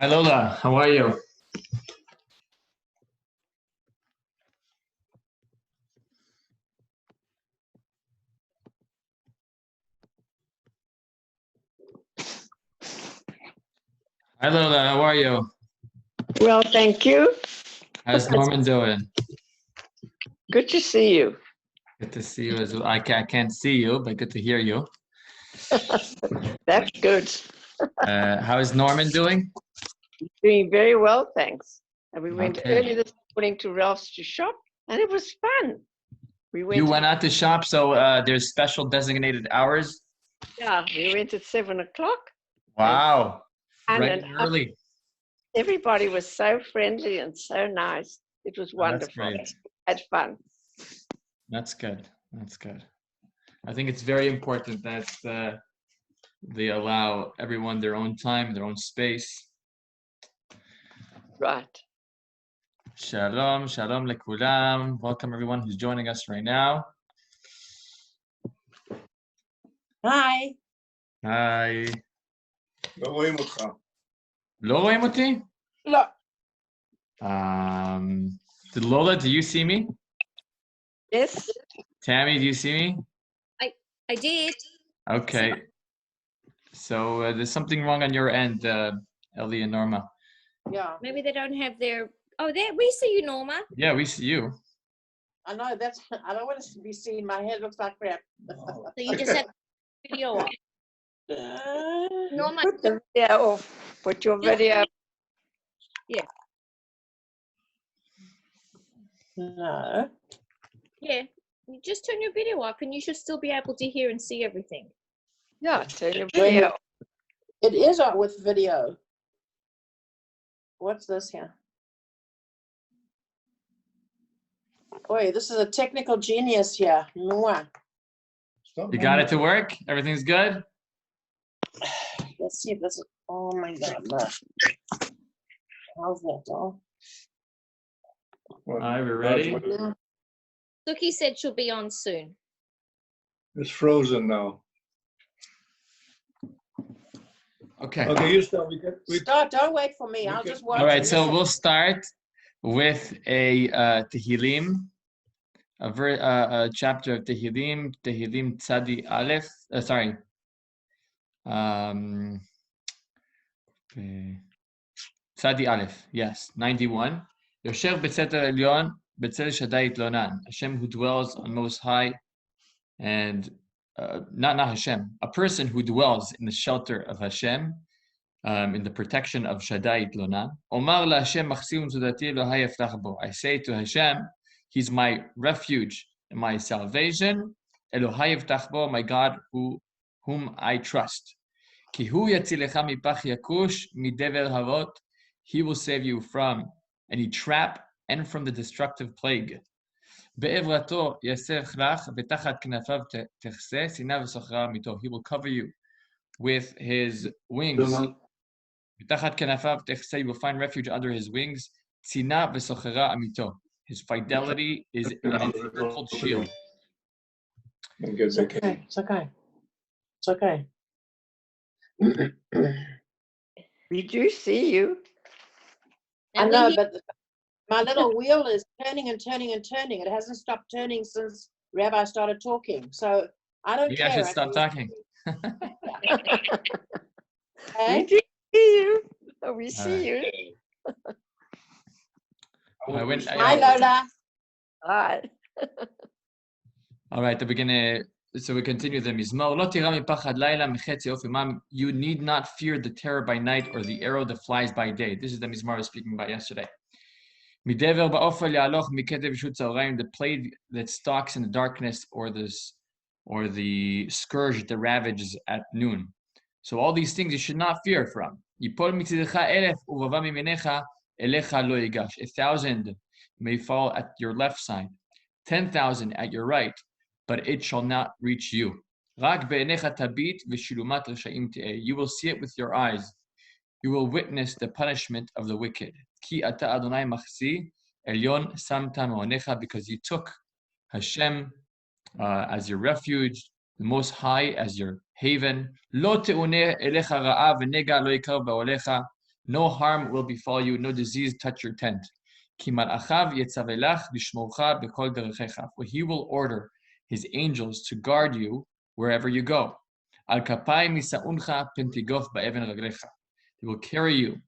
Hi Lola, how are you? Hi Lola, how are you? Well, thank you. How's Norman doing? Good to see you. Good to see you as well. I can't see you, but good to hear you. That's good. How is Norman doing? Doing very well, thanks. And we went Okay. early this morning to Ralph's to shop, and it was fun. We went. You went out to shop, so there's special designated hours? Yeah, we went at 7 o'clock. Wow, And bright and early. Everybody was so friendly and so nice. It was wonderful. That's great. Had fun. That's good. That's good. I think it's very important that they allow everyone their own time, their own space. Right. Shalom, shalom lekulam. Welcome everyone who's joining us right now. היי. היי. לא רואים אותך. לא רואים אותי? לא. Lola, do you see me? Yes. Tammy, do you see me? I did. Okay. So there's something wrong on your end, Ellie and Norma. Yeah. Maybe they don't have their. Oh, there we see you, Norma. Yeah, we see you. I know, that's, I don't want to be seen. My head looks like crap. So you just had video on. Norma, Put the video off. Put your video. No. yeah, you just turn your video off, and you should still be able to hear and see everything. Yeah, turn your video off. It is on with video. What's this here? Boy, this is a technical genius here. Mwah. You got it to work? Everything's good? Let's see if this is, oh my God, look. How's that, oh? All right, we're ready? Suki said she'll be on soon. It's frozen now. Okay. Okay, you start. Start, don't wait for me. I'll just watch. All right, and so listen. we'll start with a Tehillim, a chapter of Tehillim, Tehillim Tzadi Aleph, sorry. Tzadi Aleph, yes, 91. Yoshev B'Tzeter Elyon, B'Tzel Shaddai Itlonan, Hashem who dwells on Most High, and not Hashem, a person who dwells in the shelter of Hashem, in the protection of Shaddai Itlonan. Omar la Hashem machsil mizudati lo hayaflach bo. I say to Hashem, He's my refuge and my salvation. Elohai yavtach bo, my God, whom I trust. Ki hu yatzilecha mipach yakush midever havot. He will save you from any trap and from the destructive plague. Be'evrato yasech lach betachat knafav techse sina v'sochra mito. He will cover you with His wings. Betachat knafav techse. You will find refuge under His wings. Sina v'sochra amito. His fidelity is an encircled shield. It's okay. It's okay. It's okay. We do see you. I know, but my little wheel is turning and turning and turning. It hasn't stopped turning since Rabbi started talking. So I don't care. Maybe I should stop talking. We do see you. Oh, we see you. Hi, Lola. Hi. All right, the beginning. So we continue the Mizmor. Lo tira mipachad laila mechetzi of imam. You need not fear the terror by night or the arrow that flies by day. This is the Mizmor I was speaking about yesterday. Midever ba'ofel yaloch mikedev shut tzarayim. The plague that stalks in the darkness, or the scourge that ravages at noon. So all these things you should not fear from. Yipol mitzidecha elef uvava mimenecha elecha lo yigash. 1,000 may fall at your left side, 10,000 at your right, but it shall not reach you. Rak be'enecha tabit v'shilumat resha'im te'eh. You will see it with your eyes. You will witness the punishment of the wicked. Ki ata Adonai machsi Elyon samta ma'onecha, because you took Hashem as your refuge, the Most High as your haven. Lo te'uneh elecha ra'a v'nega lo yikar ba'olecha. No harm will befall you, no disease touch your tent. Ki mal'achav yetzavelach lishmorcha b'kol derechecha. For he will order his angels to guard you wherever you go. Al kapayim yisa'uncha pentigof ba'even raglecha. They will carry you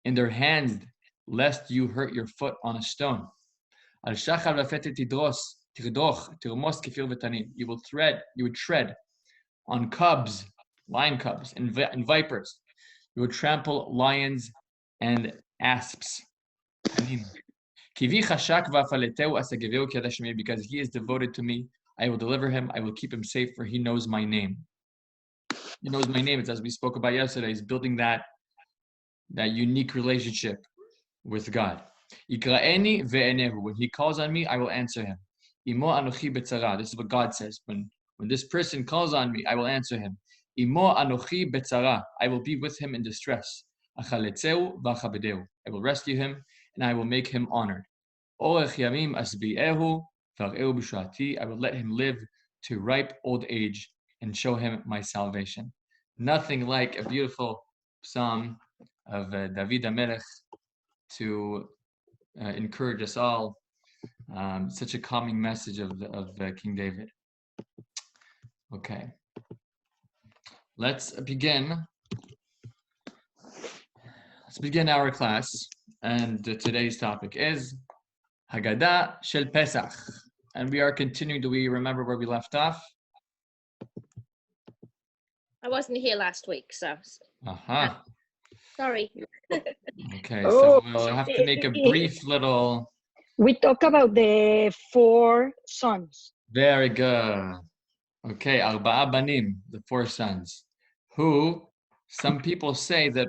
in their hands, lest you hurt your foot on a stone. Al shachar v'fetet tidros tirdoch tirmos kefir v'tanim. You would tread on cubs, lion cubs, and vipers. You would trample lions and asps. Kivi chashak v'afaleteu asageveu kedashmi, because he is devoted to me, I will deliver him. I will keep him safe, for he knows my name. He knows my name. It's as we spoke about yesterday. He's building that unique relationship with God. Ikra'eni ve'enehu. When he calls on me, I will answer him. Imo anochi betzara. This is what God says. When this person calls on me, I will answer him. Imo anochi betzara. I will be with him in distress. Achaletzeu v'achabedeu. I will rescue him and I will make him honored. Orech yamim asbi'ehu v'ar'eu b'shuati. I will let him live to ripe old age and show him my salvation. Nothing like a beautiful psalm of David HaMelech to encourage us all. Such a calming message of King David. Okay, let's begin. Let's begin our class, and today's topic is Hagaddah shel Pesach, and we are continuing. Do we remember where we left off? I wasn't here last week, so sorry. Okay, so we'll have to make a brief little. We talk about the 4 sons. Very good. Okay, Arba'a Banim, the 4 sons, who some people say that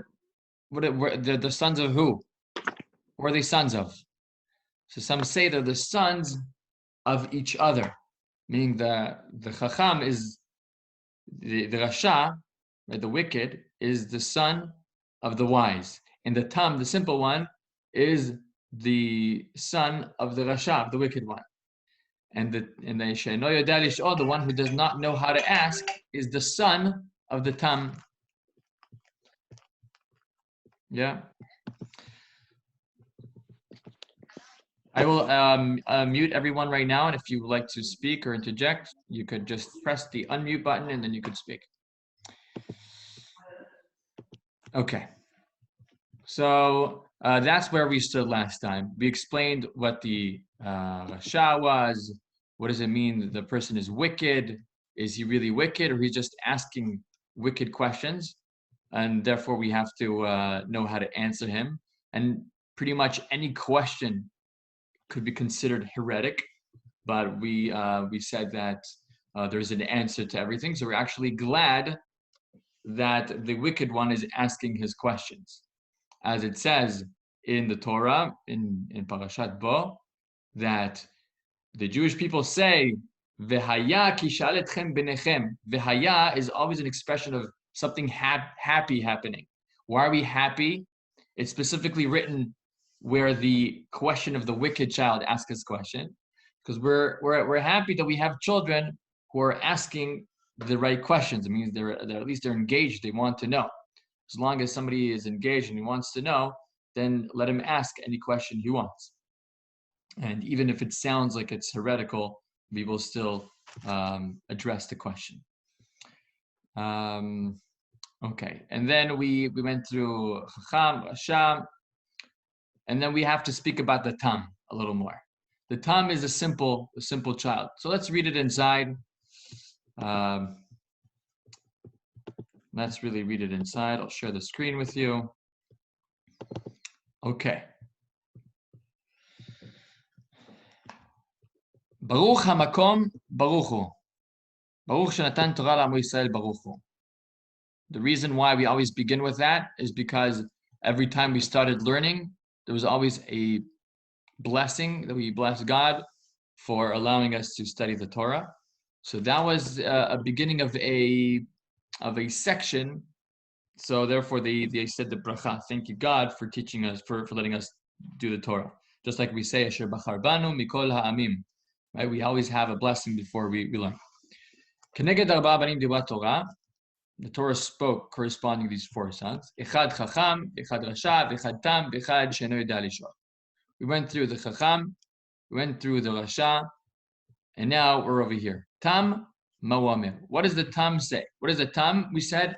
they're the sons of who? Who are they sons of? So some say they're the sons of each other, meaning the Chacham is the Rasha, right, the wicked, is the son of the wise, and the Tam, the simple one, is the son of the Rasha, the wicked one. And the one who does not know how to ask is the son of the Tam. Yeah. I will mute everyone right now, and if you would like to speak or interject, you could just press the unmute button and then you could speak. Okay. So that's where we stood last time. We explained what the Rasha was. What does it mean that the person is wicked? Is he really wicked, or he's just asking wicked questions? And therefore we have to know how to answer him. And pretty much any question could be considered heretic, but we said that there's an answer to everything. So we're actually glad that the wicked one is asking his questions. As it says in the Torah, in Parashat Bo, that the Jewish people say, V'haya ki shaletchem benechem. V'haya is always an expression of something happy happening. Why are we happy? It's specifically written where the question of the wicked child asks his question, because we're happy that we have children who are asking the right questions. It means they're at least they're engaged. They want to know. As long as somebody is engaged and he wants to know, then let him ask any question he wants. And even if it sounds like it's heretical, we will still address the question. Okay, and then we went through Chacham, Rasha, and then we have to speak about the Tam a little more. The Tam is a simple child. So let's read it inside. Let's really read it inside. I'll share the screen with you. Okay. Baruch hamakom baruch hu. Baruch shenatan Torah la'amo Yisrael baruch hu. The reason why we always begin with that is because every time we started learning, there was always a blessing that we bless God for allowing us to study the Torah. So that was a beginning of a section. So therefore they said the bracha, thank you God for teaching us, for letting us do the Torah. Just like we say, Asher Bachar Banu Mikol Ha'amim. Right? We always have a blessing before we learn. Keneged Arba Banim Divat Torah. The Torah spoke corresponding to these 4 sons. Echad Chacham, Echad Rasha, Echad Tam, Echad Sheno Yeda Lishor. We went through the Chacham, we went through the Rasha, and now we're over here. Tam Mawamir. What does the Tam say? What is the Tam? We said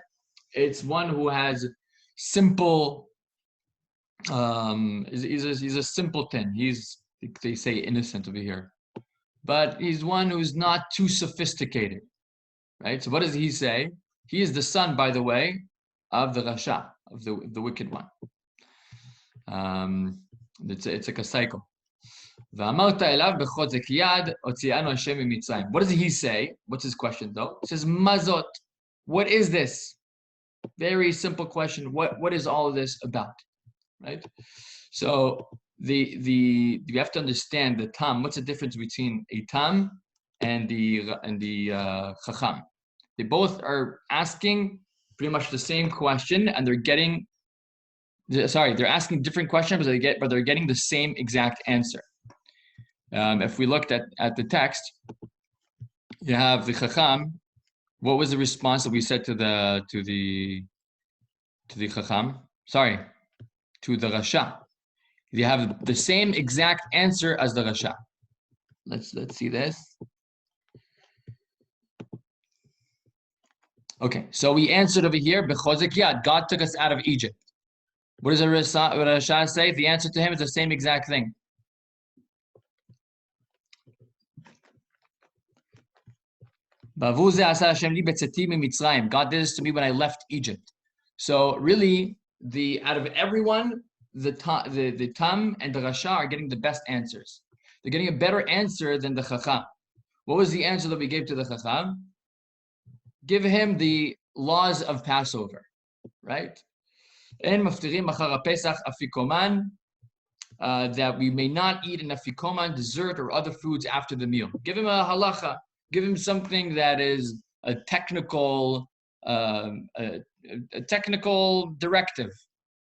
it's one who has simple, he's a simpleton. They say innocent over here. But he's one who's not too sophisticated. Right? So what does he say? He is the son, by the way, of the Rasha, of the wicked one. It's like a cycle. What does he say? What's his question though? He says, Mazot. What is this? Very simple question. What is all of this about? Right? So you have to understand the tam. What's the difference between a tam and the chacham? They both are asking pretty much the same question, and they're asking different questions, but they're getting the same exact answer. If we looked at the text, you have the chacham. What was the response that we said to the chacham? Sorry, to the rasha. You have the same exact answer as the rasha. Let's see this. Okay, so we answered over here, B'chozek Yad, God took us out of Egypt. What does the Rasha say? The answer to him is the same exact thing. God did this to me when I left Egypt. So really, out of everyone, the Tam and the Rasha are getting the best answers. They're getting a better answer than the Chacham. What was the answer that we gave to the Chacham? Give him the laws of Passover, right? That we may not eat an afikoman, dessert, or other foods after the meal. Give him a halacha. Give him something that is a technical directive.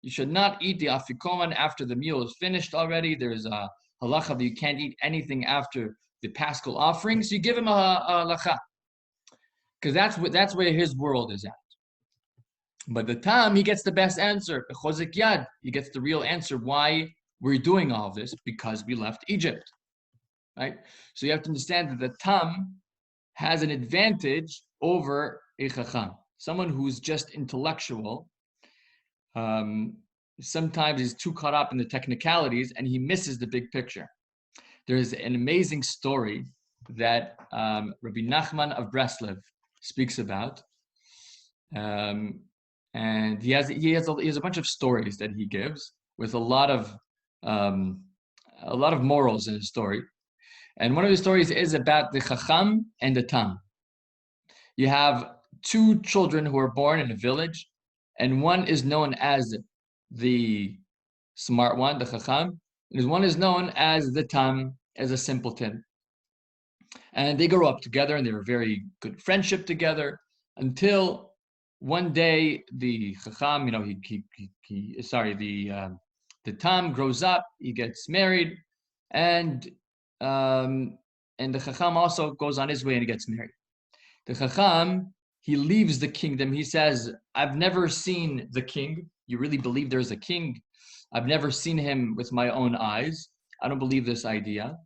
You should not eat the afikoman after the meal is finished already. There's a halacha that you can't eat anything after the paschal offerings. So you give him a halacha. Because that's where his world is at. But the Tam, he gets the best answer. Chozek Yad, he gets the real answer. Why we're doing all of this? Because we left Egypt. Right? So you have to understand that the Tam has an advantage over a Chacham. Someone who's just intellectual, sometimes is too caught up in the technicalities and he misses the big picture. There's an amazing story that Rabbi Nachman of Breslev speaks about, and he has a bunch of stories that he gives with a lot of morals in his story. And one of the stories is about the Chacham and the Tam. You have 2 children who are born in a village, and one is known as the smart one, the Chacham, and one is known as the Tam, as a simpleton. And they grew up together, and they were very good friendship together until one day the Chacham, the Tam grows up, he gets married, and the Chacham also goes on his way and he gets married. The Chacham, he leaves the kingdom. He says, I've never seen the king. You really believe there's a king? I've never seen him with my own eyes. I don't believe this idea.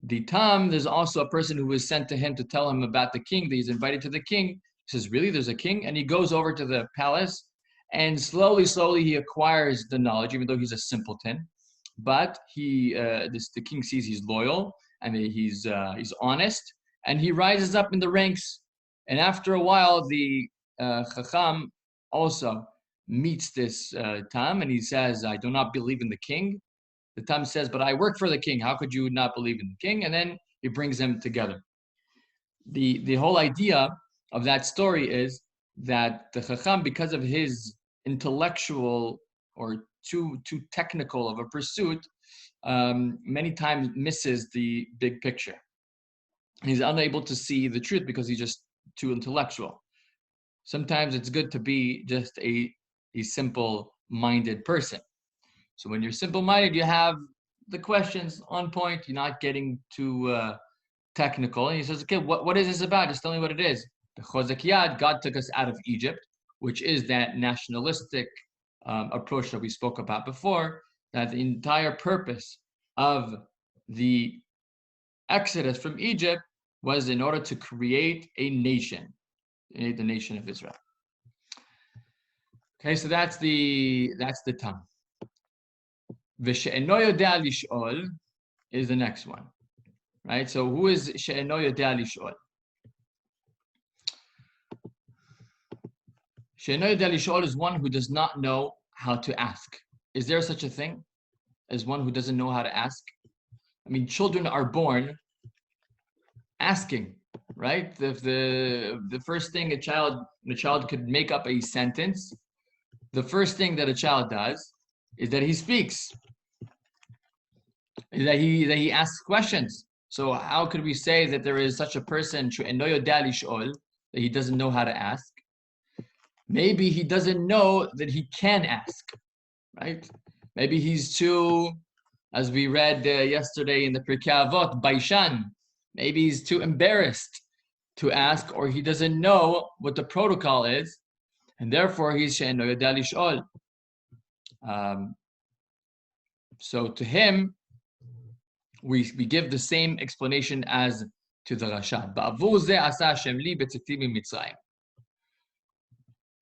The Tam, there's also a person who was sent to him to tell him about the king, that he's invited to the king. He says, really, there's a king? And he goes over to the palace, and slowly he acquires the knowledge, even though he's a simpleton. But the king sees he's loyal, and he's honest, and he rises up in the ranks. And after a while, the Chacham also meets this Tam, and he says, I do not believe in the king. The Tam says, but I work for the king. How could you not believe in the king? And then he brings them together. The whole idea of that story is that the Chacham, because of his intellectual or too technical of a pursuit, many times misses the big picture. He's unable to see the truth because he's just too intellectual. Sometimes it's good to be just a simple-minded person. So when you're simple-minded, you have the questions on point. You're not getting too technical. And he says, okay, what is this about? Just tell me what it is. The Chozek Yad, God took us out of Egypt, which is that nationalistic approach that we spoke about before, that the entire purpose of the Exodus from Egypt was in order to create a nation, the nation of Israel. Okay, so that's the tongue. V'she'eno yodea lish'ol is the next one, right? So who is she'eno yodea lish'ol? She'eno yodea lish'ol is one who does not know how to ask. Is there such a thing as one who doesn't know how to ask? I mean, children are born asking, right? The first thing a child could make up a sentence, the first thing that a child does is that he speaks, is that he asks questions. So how could we say that there is such a person that he doesn't know how to ask? Maybe he doesn't know that he can ask, right? Maybe he's too, as we read yesterday in the Pirkei Avot, Baishan. Maybe he's too embarrassed to ask, or he doesn't know what the protocol is, and therefore he's she'eno yodea lish'ol. So to him, we give the same explanation as to the Rasha.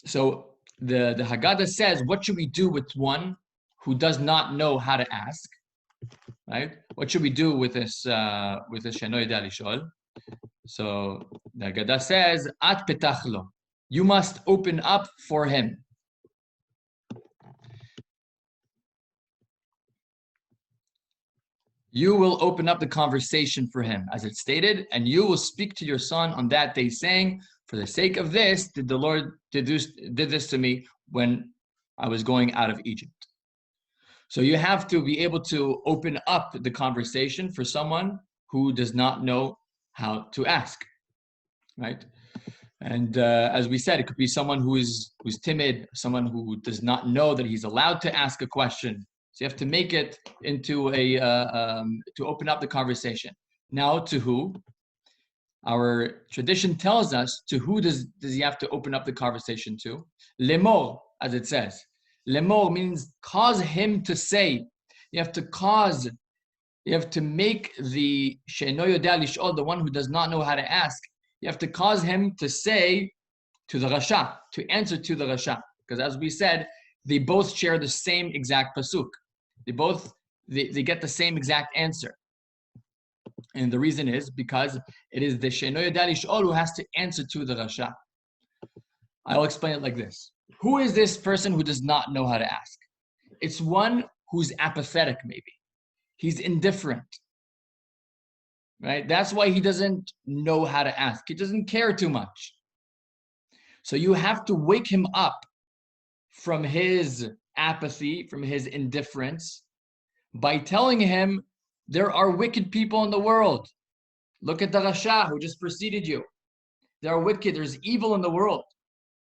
So the Hagaddah says, what should we do with one who does not know how to ask? Right? What should we do with this she'eno yodea lish'ol? So the Hagaddah says, At petach lo. You must open up for him. You will open up the conversation for him, as it's stated, and you will speak to your son on that day, saying, for the sake of this, did the Lord did this to me when I was going out of Egypt. So you have to be able to open up the conversation for someone who does not know how to ask, right? And as we said, it could be someone who's timid, someone who does not know that he's allowed to ask a question. So you have to make it into to open up the conversation. Now, to who? Our tradition tells us to who does he have to open up the conversation to? Lemor, as it says. Lemor means cause him to say. You have to make the she'eno yodea lish'ol, the one who does not know how to ask. You have to cause him to say to the Rasha, to answer to the Rasha. Because as we said, they both share the same exact pasuk. They get the same exact answer. And the reason is because it is the she'eno yodea lish'ol who has to answer to the Rasha. I'll explain it like this. Who is this person who does not know how to ask? It's one who's apathetic, maybe. He's indifferent. Right? That's why he doesn't know how to ask. He doesn't care too much. So you have to wake him up from his apathy, from his indifference, by telling him there are wicked people in the world. Look at the Rasha who just preceded you. There are wicked, there's evil in the world.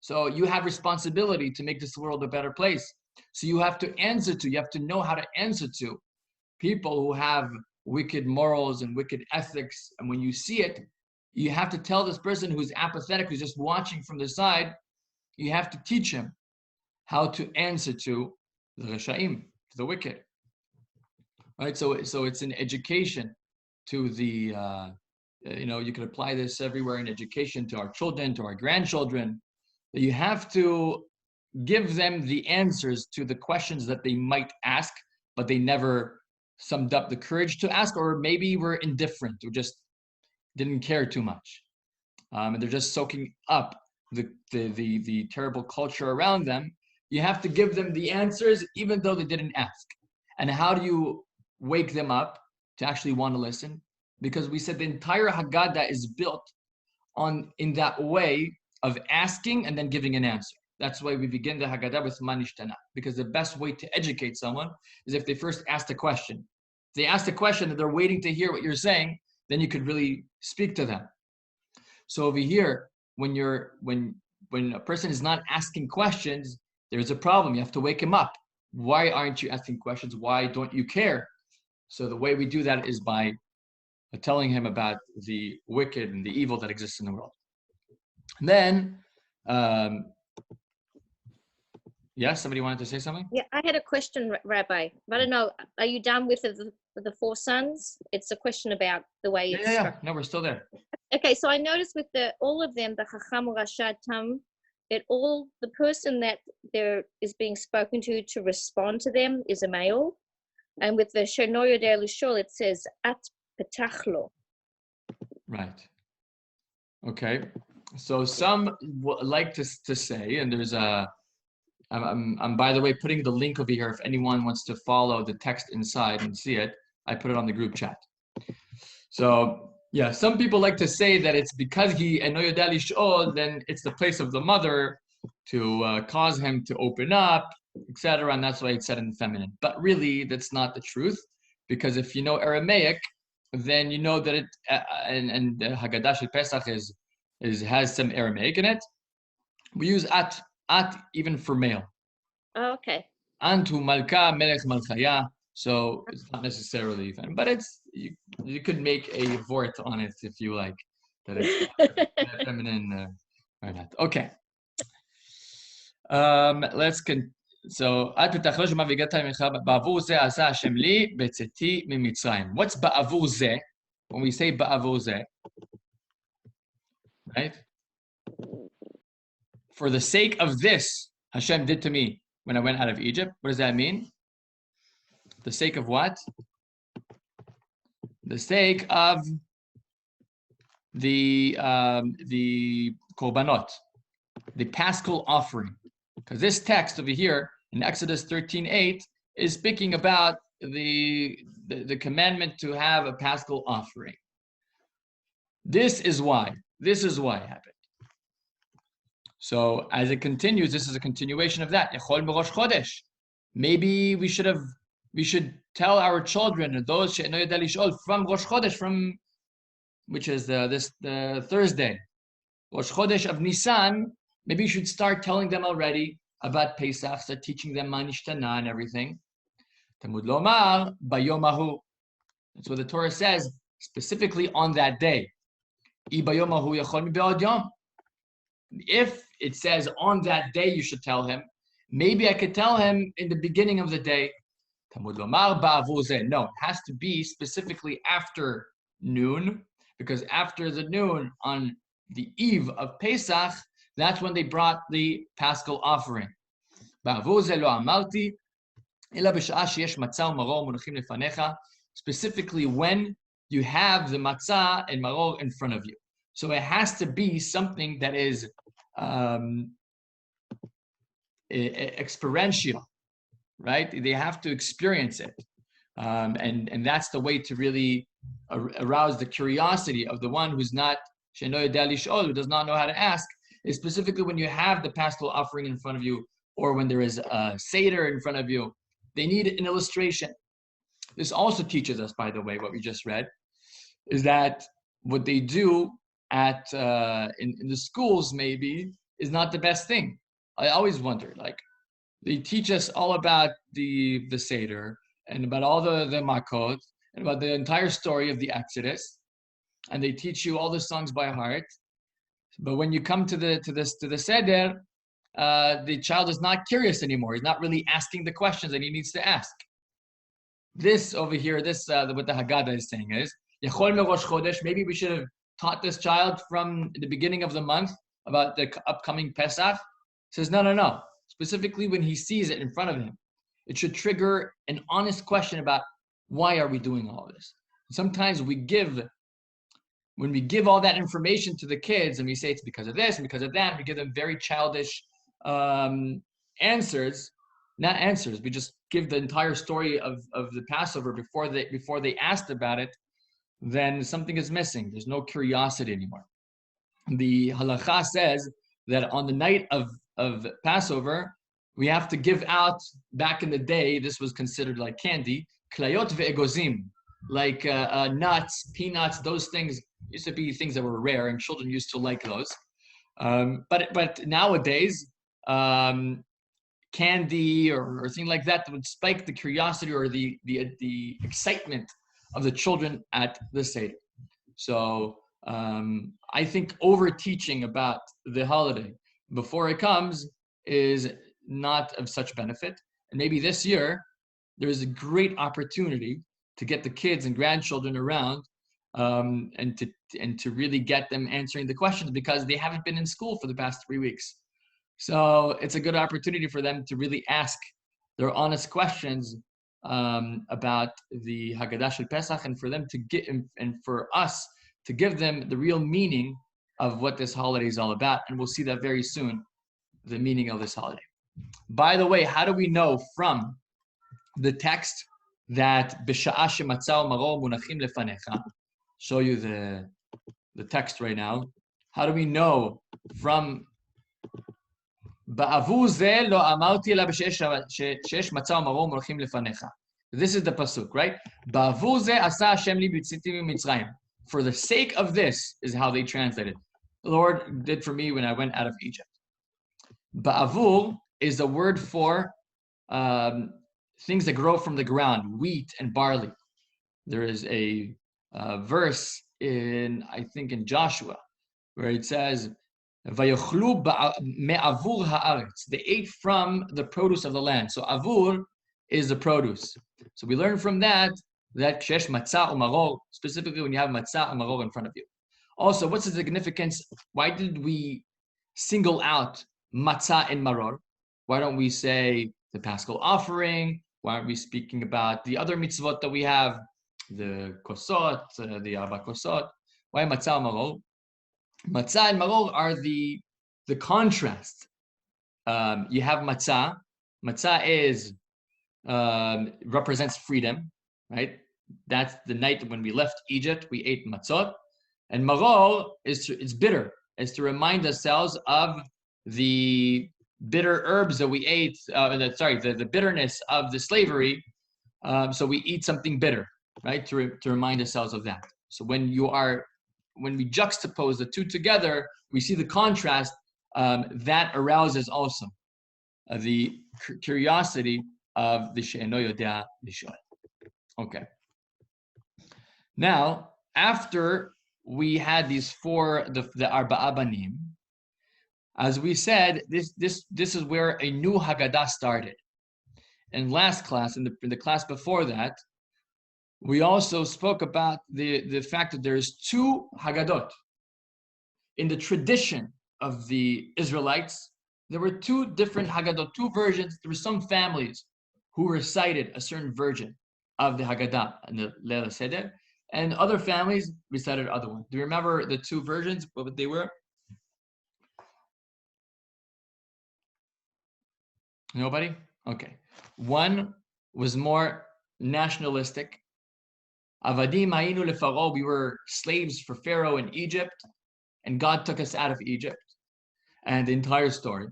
So you have responsibility to make this world a better place. So you have to know how to answer to people who have wicked morals and wicked ethics. And when you see it, you have to tell this person who's apathetic, who's just watching from the side, you have to teach him how to answer to the Rashaim, to the wicked. Right? So it's an education to the, you can apply this everywhere in education, to our children, to our grandchildren. That you have to give them the answers to the questions that they might ask, but they never summed up the courage to ask, or maybe were indifferent or just didn't care too much. And they're just soaking up the terrible culture around them. You have to give them the answers even though they didn't ask. And how do you wake them up to actually want to listen? Because we said the entire Hagaddah is built in that way of asking and then giving an answer. That's why we begin the Hagaddah with Manishtana, because the best way to educate someone is if they first ask a question. If they ask a question that they're waiting to hear what you're saying, then you could really speak to them. So over here, when a person is not asking questions, there's a problem. You have to wake him up. Why aren't you asking questions? Why don't you care? So the way we do that is by telling him about the wicked and the evil that exists in the world. And then, yes, somebody wanted to say something? Yeah, I had a question, Rabbi. I don't know. Are you done with the four sons? It's a question about the way it's Yeah. structured. No, we're still there. Okay, so I noticed with all of them, the Chacham, Rasha, Tam, that the person that there is being spoken to respond to them is a male. And with the Sheno Yodeh Lishol, it says At Petachlo. Right. Okay. So some like to say, and there's I'm by the way putting the link over here if anyone wants to follow the text inside and see it. I put it on the group chat. So yeah, some people like to say that it's because he eno yodeh lish'ol, then it's the place of the mother to cause him to open up, etc. And that's why it's said in feminine. But really, that's not the truth, because if you know Aramaic, then you know that it and Hagaddah shel Pesach has some Aramaic in it. We use at even for male. Oh, okay. Antu malka melech malchaya. So it's not necessarily even, but it's you could make a vort on it if you like that it's feminine or not. Okay. Let's continue. So what's ba'avur zeh? When we say ba'avur zeh, right? For the sake of this, Hashem did to me when I went out of Egypt. What does that mean? The sake of what? The sake of the korbanot, the paschal offering. Because this text over here in Exodus 13:8 is speaking about the commandment to have a paschal offering. This is why it happened. So as it continues, this is a continuation of that. Maybe we should tell our children, those from Rosh Chodesh, which is the Thursday, Rosh Chodesh of Nisan. Maybe you should start telling them already about Pesach, start teaching them Manishtana and everything. Tamud Lomar Bayomahu. That's what the Torah says, specifically on that day. If it says on that day you should tell him, maybe I could tell him in the beginning of the day. No, it has to be specifically after noon, because after the noon on the eve of Pesach, that's when they brought the paschal offering. Specifically when you have the matzah and maror in front of you. So it has to be something that is experiential, right? They have to experience it. And that's the way to really arouse the curiosity of the one who's not, who does not know how to ask, is specifically when you have the paschal offering in front of you, or when there is a Seder in front of you. They need an illustration. This also teaches us, by the way, what we just read, is that what they do at in the schools maybe is not the best thing. I always wonder, like, they teach us all about the Seder and about all the Makot and about the entire story of the Exodus, and they teach you all the songs by heart. But when you come to the Seder, the child is not curious anymore. He's not really asking the questions that he needs to ask. This over here, what the Hagaddah is saying is, maybe we should have taught this child from the beginning of the month about the upcoming Pesach. It says, no. Specifically when he sees it in front of him, it should trigger an honest question about why are we doing all this? Sometimes when we give all that information to the kids and we say it's because of this and because of that, we give them very childish answers. Not answers, we just give the entire story of the Passover before they asked about it, then something is missing. There's no curiosity anymore. The halacha says that on the night of Passover, we have to give out, back in the day, this was considered like candy, klayot ve'egozim, like nuts, peanuts, those things used to be things that were rare and children used to like those. But nowadays, candy or thing like that would spike the curiosity or the excitement of the children at the Seder. So I think over teaching about the holiday before it comes is not of such benefit. And maybe this year there is a great opportunity to get the kids and grandchildren around and to really get them answering the questions, because they haven't been in school for the past 3 weeks. So it's a good opportunity for them to really ask their honest questions about the Haggadah Shel Pesach, and for them to get, and for us to give them the real meaning of what this holiday is all about. And we'll see that very soon, the meaning of this holiday. By the way, how do we know from the text that B'sha'a she'matzah u'maror munachim lefanecha? Show you the text right now. How do we know from Ba'avu zeh lo amarti ela she'esh matzah u'maror munachim lefanecha? This is the pasuk, right? Ba'avu zeh asa Hashem li b'tzitim mitzrayim. For the sake of this is how they translated. The Lord did for me when I went out of Egypt. Ba'avur is the word for things that grow from the ground, wheat and barley. There is a verse I think in Joshua, where it says, "Vayochlu me'avur haaretz." They ate from the produce of the land. So avur is the produce. So we learn from that kshesh matzah u'maror, specifically when you have matzah and maror in front of you. Also, what's the significance? Why did we single out matzah and maror? Why don't we say the Paschal offering? Why aren't we speaking about the other mitzvot that we have, the kosot, the arba kosot? Why matzah and maror? Matzah and maror are the contrast. You have matzah. Matzah is represents freedom, right? That's the night when we left Egypt, we ate matzot. And maror it's bitter. It's to remind ourselves of the bitter herbs that we ate, the bitterness of the slavery. So we eat something bitter, right? To remind ourselves of that. So when we juxtapose the two together, we see the contrast that arouses also the curiosity of the she'eno yodea lishoel. Okay. Now, after we had these four, the arba'a banim, as we said, this is where a new Haggadah started. In last class, in the class before that, we also spoke about the fact that there's two Haggadot. In the tradition of the Israelites, there were two different Haggadot, two versions. There were some families who recited a certain version of the Haggadah and the Leil Seder, and other families recited other ones. Do you remember the two versions, what they were? Nobody? Okay. One was more nationalistic. Avadim hayinu leFaro, we were slaves for Pharaoh in Egypt, and God took us out of Egypt, and the entire story.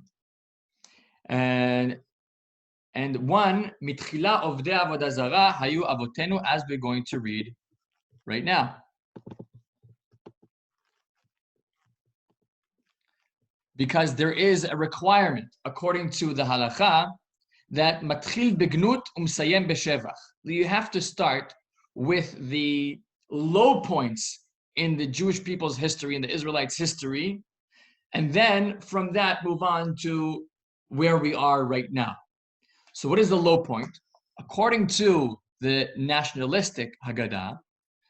And one, mitchila ovdei avodah zara hayu avotenu, as we're going to read right now. Because there is a requirement, according to the halacha, that matchil begnut umsayem beshevach. You have to start with the low points in the Jewish people's history, in the Israelites' history, and then from that move on to where we are right now. So what is the low point? According to the nationalistic Haggadah,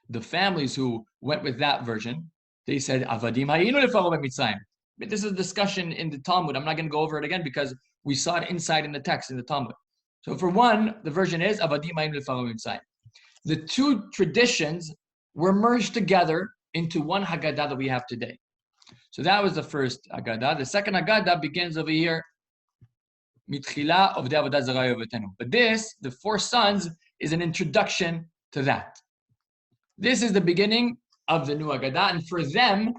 the families who went with that version, they said, Avadim hayinu leFaro b'Mitzrayim. But this is a discussion in the Talmud. I'm not going to go over it again because we saw it inside in the text in the Talmud. So for one, the version is Avadim hayinu leFaro b'Mitzrayim. The two traditions were merged together into one Haggadah that we have today. So that was the first Haggadah. The second Haggadah begins over here. Mitchila ovdei avodah zara yovotenu. But this, the four sons, is an introduction to that. This is the beginning of the new Haggadah, and for them,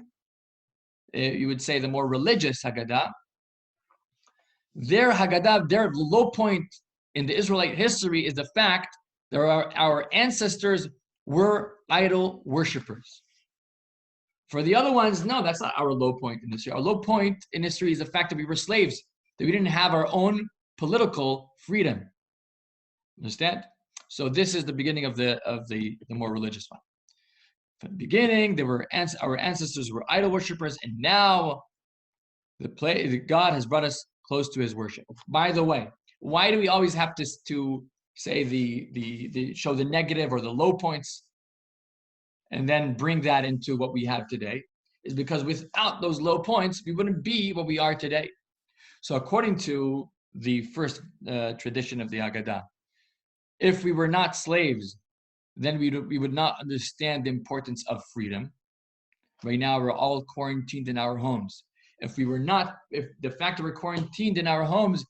you would say the more religious Haggadah, their Haggadah, their low point in the Israelite history is the fact that our ancestors were idol worshippers. For the other ones, no, that's not our low point in history. Our low point in history is the fact that we were slaves, that we didn't have our own political freedom. Understand? So this is the beginning of the more religious one. From the beginning, our ancestors were idol worshippers, and now God has brought us close to His worship. By the way, why do we always have to say show the negative or the low points, and then bring that into what we have today? Is because without those low points, we wouldn't be what we are today. So according to the first tradition of the Hagaddah, if we were not slaves, then we would not understand the importance of freedom. Right now, we're all quarantined in our homes. If the fact that we're quarantined in our homes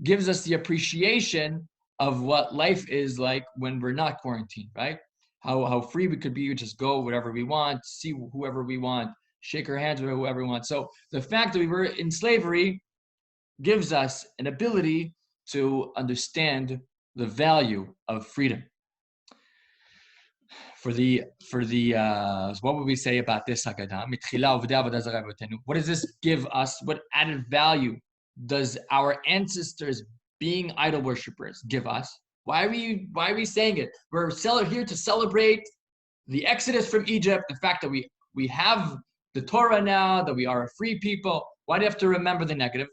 gives us the appreciation of what life is like when we're not quarantined, right? How free we could be, we just go wherever we want, see whoever we want, shake our hands with whoever we want. So the fact that we were in slavery gives us an ability to understand the value of freedom. For the what would we say about this Hagaddah? What does this give us? What added value does our ancestors being idol worshippers give us? Why are we saying it? We're here to celebrate the exodus from Egypt, the fact that we have the Torah now, that we are a free people. Why do you have to remember the negative?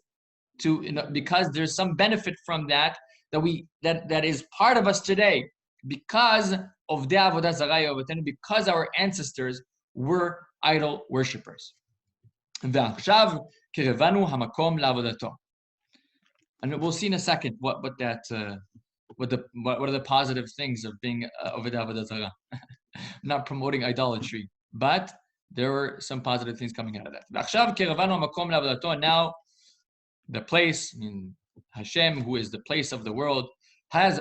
Because there's some benefit from that is part of us today, because of the Avodah Zarah, because our ancestors were idol worshippers. And we'll see in a second what are the positive things of being Avodah Zarah. I'm not promoting idolatry, but there were some positive things coming out of that. Now, the place, Hashem, who is the place of the world, has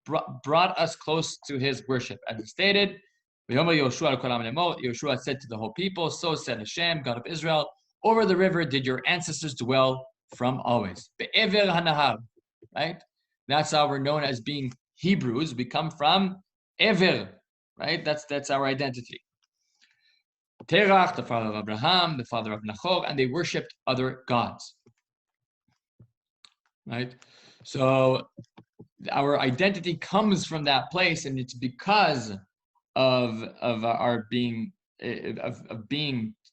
brought us close to His worship. As it stated, Yeshua said to the whole people, so said Hashem, God of Israel, over the river did your ancestors dwell from always. Be'ever hanahar, right? That's how we're known as being Hebrews. We come from Ever, right? That's our identity. Terach, the father of Abraham, the father of Nachor, and they worshipped other gods. Right? So our identity comes from that place, and it's because of our being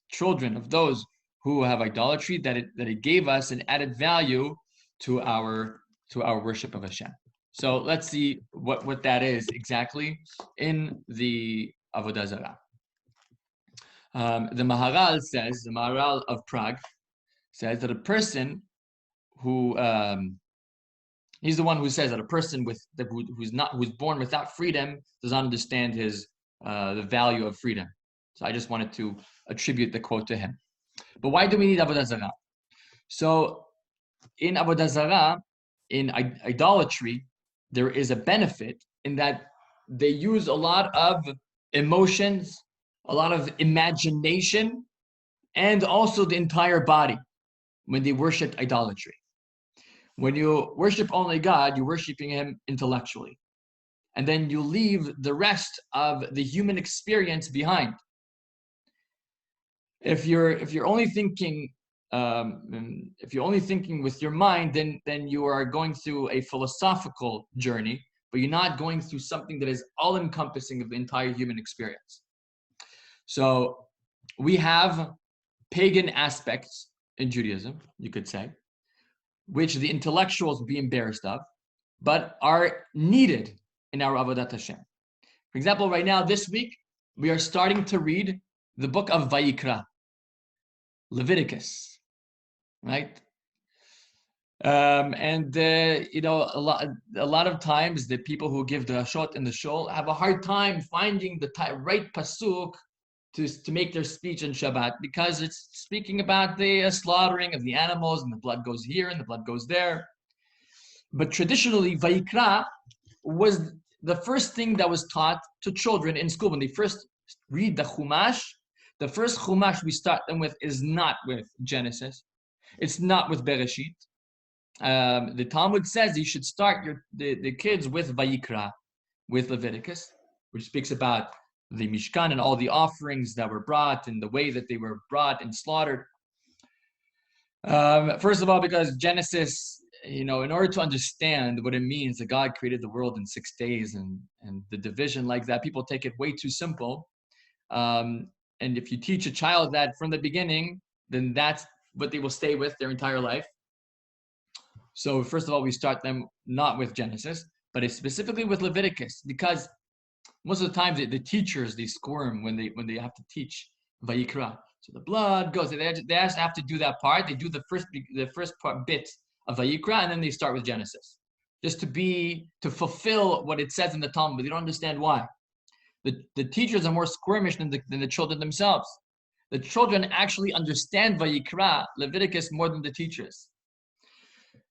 children of those who have idolatry that it gave us an added value to our worship of Hashem. So let's see what that is exactly in the Avodah Zarah. The Maharal of Prague says that a person who he's the one who says that a person who's born without freedom does not understand the value of freedom. So I just wanted to attribute the quote to him. But why do we need Avodah Zarah? So in Avodah Zarah, in idolatry, there is a benefit in that they use a lot of emotions, a lot of imagination, and also the entire body when they worship idolatry. When you worship only God, you're worshiping Him intellectually. And then you leave the rest of the human experience behind. If you're only thinking with your mind, then you are going through a philosophical journey, but you're not going through something that is all-encompassing of the entire human experience. So we have pagan aspects in Judaism, you could say, which the intellectuals would be embarrassed of, but are needed in our Avodat Hashem. For example, right now, this week, we are starting to read the book of Vayikra, Leviticus, right? A lot of times the people who give the Hashot and the Shol have a hard time finding the right pasuk to make their speech on Shabbat, because it's speaking about the slaughtering of the animals, and the blood goes here and the blood goes there. But traditionally, Vayikra was the first thing that was taught to children in school. When they first read the Chumash, the first Chumash we start them with is not with Genesis. It's not with Bereshit. The Talmud says you should start the kids with Vayikra, with Leviticus, which speaks about the Mishkan and all the offerings that were brought and the way that they were brought and slaughtered. First of all, because Genesis in order to understand what it means that God created the world in 6 days and the division like that, people take it way too simple. And if you teach a child that from the beginning, then that's what they will stay with their entire life. So first of all, we start them not with Genesis, but it's specifically with Leviticus, because most of the time the teachers, they squirm when they have to teach Vayikra. So the blood goes. They just have to do that part. They do the first part bit of Vayikra, and then they start with Genesis, just to fulfill what it says in the Talmud. But they don't understand why. The teachers are more squirmish than the children themselves. The children actually understand Vayikra, Leviticus, more than the teachers,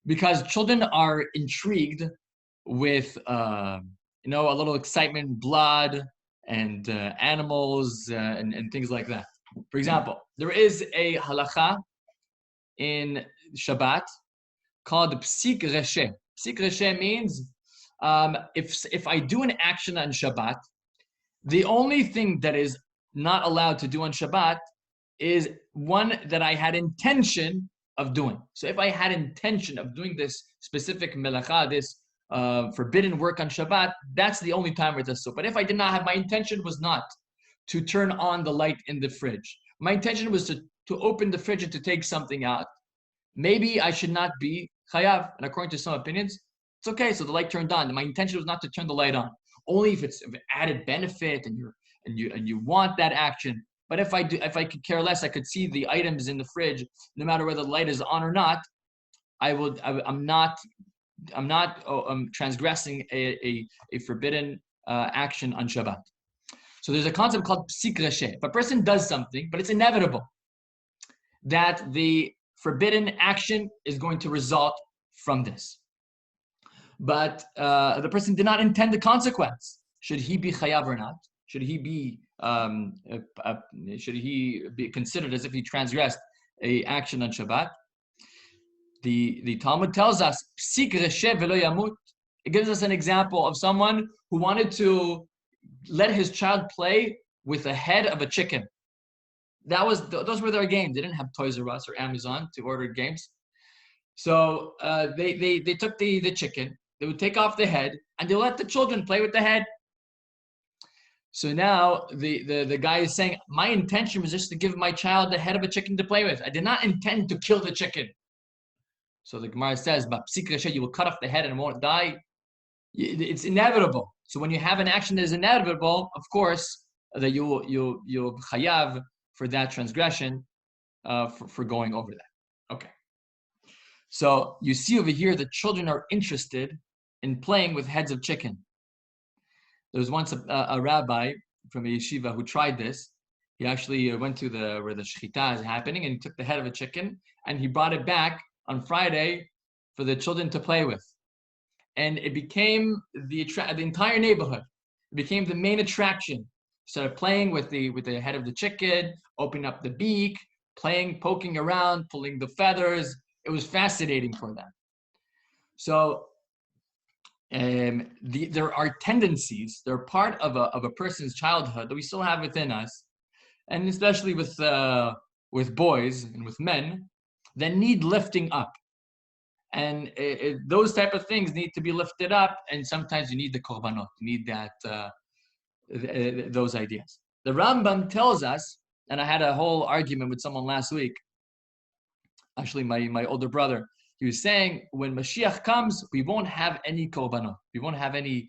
because children are intrigued with a little excitement, blood, and animals and things like that. For example, there is a halacha in Shabbat called Psik Reshe. Psik Reshe means if I do an action on Shabbat, the only thing that is not allowed to do on Shabbat is one that I had intention of doing. So if I had intention of doing this specific melacha, this forbidden work on Shabbat, that's the only time where it does so. But if I did not have, my intention was not to turn on the light in the fridge. My intention was to open the fridge and to take something out. Maybe I should not be chayav, and according to some opinions, it's okay. So the light turned on. My intention was not to turn the light on. Only if it's an added benefit and you want that action. But if I could care less, I could see the items in the fridge, no matter whether the light is on or not. I'm not transgressing a forbidden action on Shabbat. So there's a concept called psik reshe. If a person does something, but it's inevitable that the forbidden action is going to result from this, but the person did not intend the consequence, should he be chayav or not? Should he be considered as if he transgressed a action on Shabbat? The Talmud tells us, psik reshe velo yamut. It gives us an example of someone who wanted to let his child play with the head of a chicken. Those were their games. They didn't have Toys R Us or Amazon to order games. So they took the chicken, they would take off the head, and they let the children play with the head. So now the guy is saying, my intention was just to give my child the head of a chicken to play with. I did not intend to kill the chicken. So the Gemara says, "Psik reshe, you will cut off the head and it won't die." It's inevitable. So when you have an action that is inevitable, of course, that you'll chayav for that transgression, for going over that. Okay. So you see over here, the children are interested in playing with heads of chicken. There was once a rabbi from a yeshiva who tried this. He actually went to where the shechita is happening, and he took the head of a chicken and he brought it back on Friday for the children to play with. And it became the entire neighborhood. It became the main attraction. Started playing with the head of the chicken, opening up the beak, playing, poking around, pulling the feathers. It was fascinating for them. So there are tendencies. They're part of a person's childhood that we still have within us, and especially with boys and with men, that need lifting up. And those type of things need to be lifted up, and sometimes you need the korbanot, you need those ideas. The Rambam tells us, and I had a whole argument with someone last week, actually my older brother. He was saying, when Mashiach comes, we won't have any korbanot, we won't have any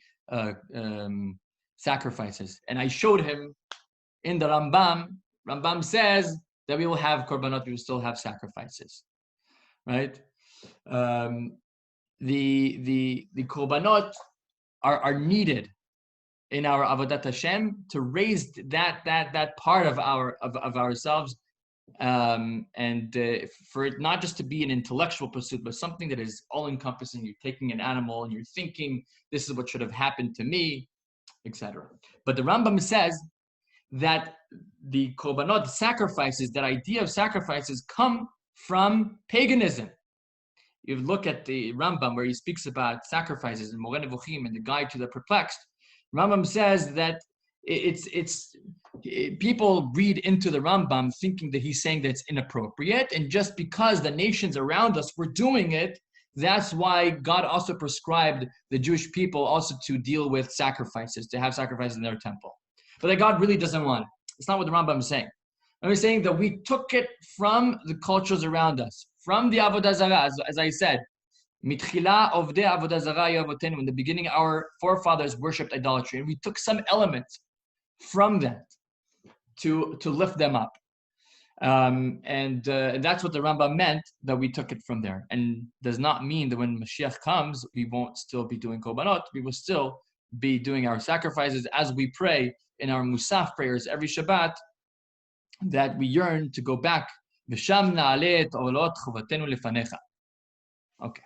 sacrifices. And I showed him in the Rambam says that we will have korbanot, we will still have sacrifices, right? The korbanot are needed in our avodat Hashem to raise that part of ourselves, and for it not just to be an intellectual pursuit, but something that is all-encompassing. You're taking an animal and you're thinking, this is what should have happened to me, etc. But the Rambam says that the korbanot, the sacrifices, that idea of sacrifices come from paganism. You look at the Rambam where he speaks about sacrifices in Moreh Nevuchim and the Guide to the Perplexed. Rambam says that people read into the Rambam thinking that he's saying that it's inappropriate, and just because the nations around us were doing it, That's why God also prescribed the Jewish people also to deal with sacrifices, to have sacrifices in their temple. But that God really doesn't want it. It's not what the Rambam is saying. I'm saying that we took it from the cultures around us, from the Avodah Zarah, as I said. Mitchila ovdei Avodah Zarah yavotenu. In the beginning, our forefathers worshipped idolatry, and we took some elements from that to lift them up. And that's what the Rambam meant, that we took it from there. And does not mean that when Mashiach comes, we won't still be doing korbanot. We will still be doing our sacrifices as we pray in our Musaf prayers every Shabbat, that we yearn to go back. V'sham na'aleh et olot chovatenu lefanecha. Okay.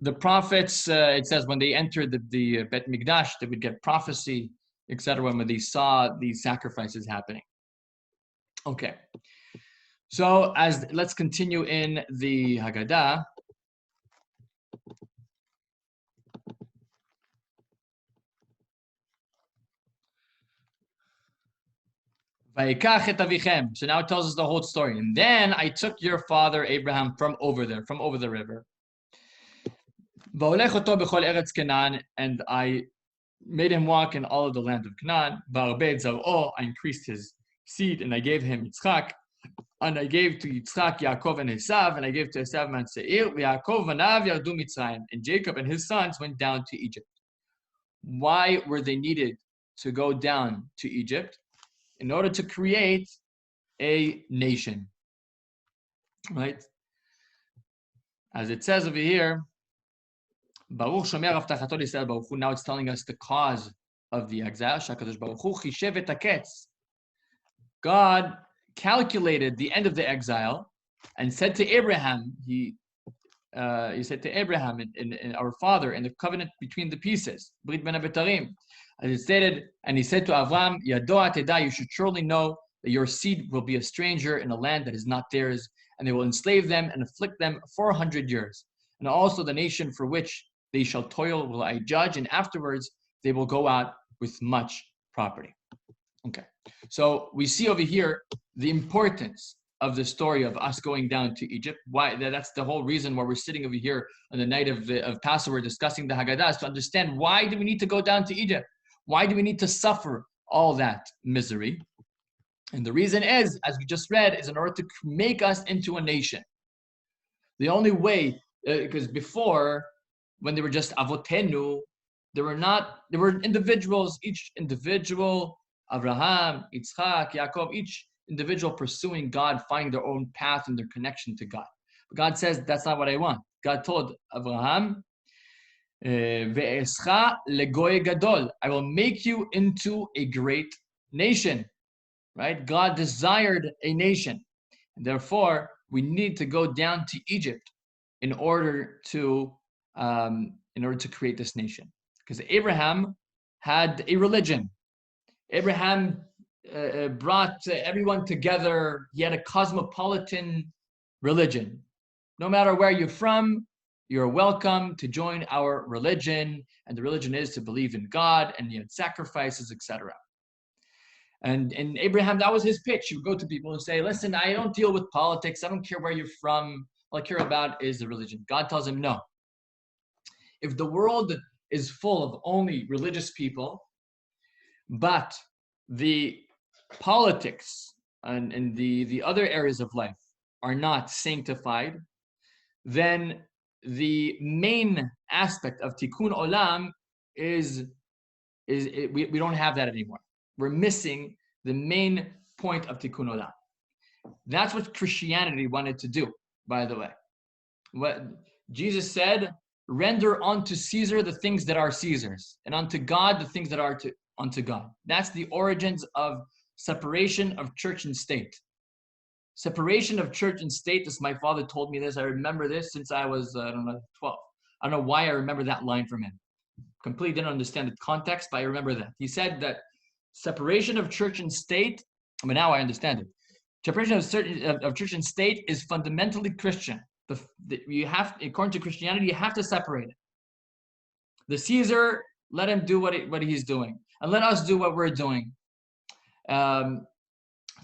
The prophets, it says, when they entered the Bet Mikdash, they would get prophecy, etc., when they saw these sacrifices happening. Okay. So let's continue in the Hagaddah. So now it tells us the whole story. And then I took your father Abraham from over the river. And I made him walk in all of the land of Canaan. I increased his seed, and I gave him Yitzchak. And I gave to Yitzchak Yaakov and Esav, and I gave to Esav Mount Seir. And Jacob and his sons went down to Egypt. Why were they needed to go down to Egypt? In order to create a nation, right? As it says over here, Baruch Shomer Avtachato Yisrael Baruch Hu. Now it's telling us the cause of the exile. Shakadosh Baruch Hu Chishev et haketz. God calculated the end of the exile and said to Abraham, he said to Abraham, in our father, in the covenant between the pieces, Brit Ben Abetarim, as it stated, and he said to Avram, Yadoa Teda, you should surely know that your seed will be a stranger in a land that is not theirs, and they will enslave them and afflict them 400 years. And also the nation for which they shall toil will I judge, and afterwards they will go out with much property. Okay, so we see over here the importance of the story of us going down to Egypt. Why? That's the whole reason why we're sitting over here on the night of Passover discussing the Haggadah, is to understand, why do we need to go down to Egypt? Why do we need to suffer all that misery? And the reason is, as we just read, is in order to make us into a nation. The only way, because before, when they were just avotenu, they were individuals, each individual, Abraham, Yitzchak, Yaakov, each individual pursuing God, finding their own path and their connection to God. But God says, that's not what I want. God told Abraham, Ve'escha legoy gadol, I will make you into a great nation. Right? God desired a nation. And therefore, we need to go down to Egypt in order to create this nation. Because Abraham had a religion. Abraham brought everyone together. He had a cosmopolitan religion. No matter where you're from, you're welcome to join our religion. And the religion is to believe in God, and he had sacrifices, etc. And Abraham, that was his pitch. He would go to people and say, listen, I don't deal with politics. I don't care where you're from. All I care about is the religion. God tells him, no. If the world is full of only religious people, but the politics and the other areas of life are not sanctified, then the main aspect of tikkun olam is we don't have that anymore. We're missing the main point of tikkun olam. That's what Christianity wanted to do, by the way. What Jesus said, render unto Caesar the things that are Caesar's, and unto God the things that are unto God. That's the origins of separation of church and state. Separation of church and state, this, my father told me this, I remember this since I was, 12. I don't know why I remember that line from him. Completely didn't understand the context, but I remember that. He said that separation of church and state, but now I understand it. Separation of church and state is fundamentally Christian. You have, according to Christianity, you have to separate it. The Caesar, let him do what he's doing, and let us do what we're doing.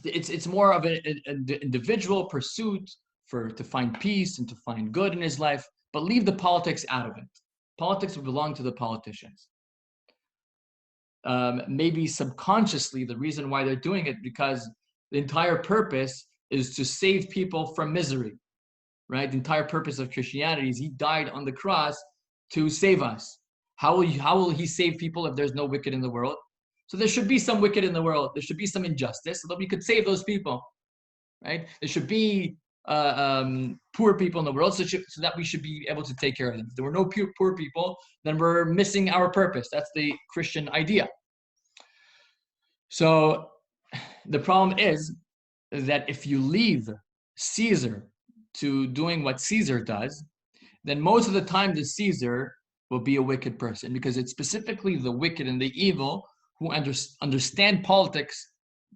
It's more of an individual pursuit to find peace and to find good in his life, but leave the politics out of it. Politics will belong to the politicians. Maybe subconsciously, the reason why they're doing it, because the entire purpose is to save people from misery, right? The entire purpose of Christianity is he died on the cross to save us. How will he save people if there's no wicked in the world? So there should be some wicked in the world. There should be some injustice so that we could save those people, right? There should be poor people in the world so that we should be able to take care of them. If there were no poor people, then we're missing our purpose. That's the Christian idea. So the problem is that if you leave Caesar to doing what Caesar does, then most of the time the Caesar will be a wicked person, because it's specifically the wicked and the evil who understand politics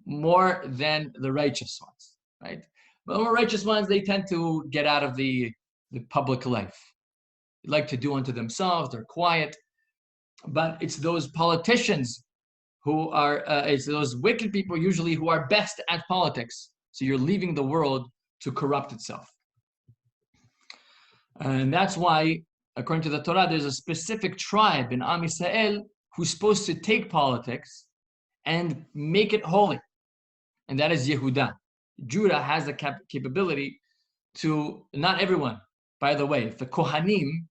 more than the righteous ones, right? But the more righteous ones, they tend to get out of the public life. They like to do unto themselves, they're quiet. But it's those politicians who are, it's those wicked people usually who are best at politics. So you're leaving the world to corrupt itself. And that's why, according to the Torah, there's a specific tribe in Am Yisrael who's supposed to take politics and make it holy. And that is Yehudah. Judah has the capability to, not everyone, by the way, if the Kohanim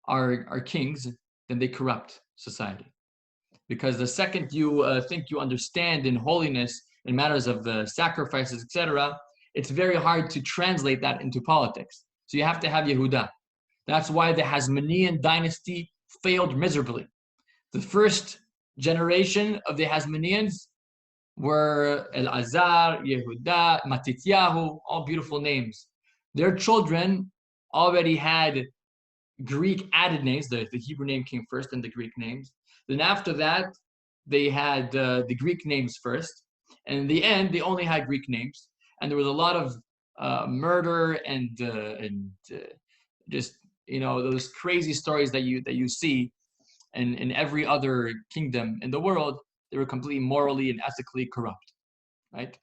are kings, then they corrupt society. Because the second you think you understand in holiness, in matters of the sacrifices, etc., it's very hard to translate that into politics. So you have to have Yehudah. That's why the Hasmonean dynasty failed miserably. The first generation of the Hasmoneans were Elazar, Yehudah, Matityahu, all beautiful names. Their children already had Greek added names. The Hebrew name came first, then the Greek names. Then after that, they had the Greek names first. And in the end, they only had Greek names. And there was a lot of murder and just, you know, those crazy stories that you see in every other kingdom in the world. They were completely morally and ethically corrupt, right?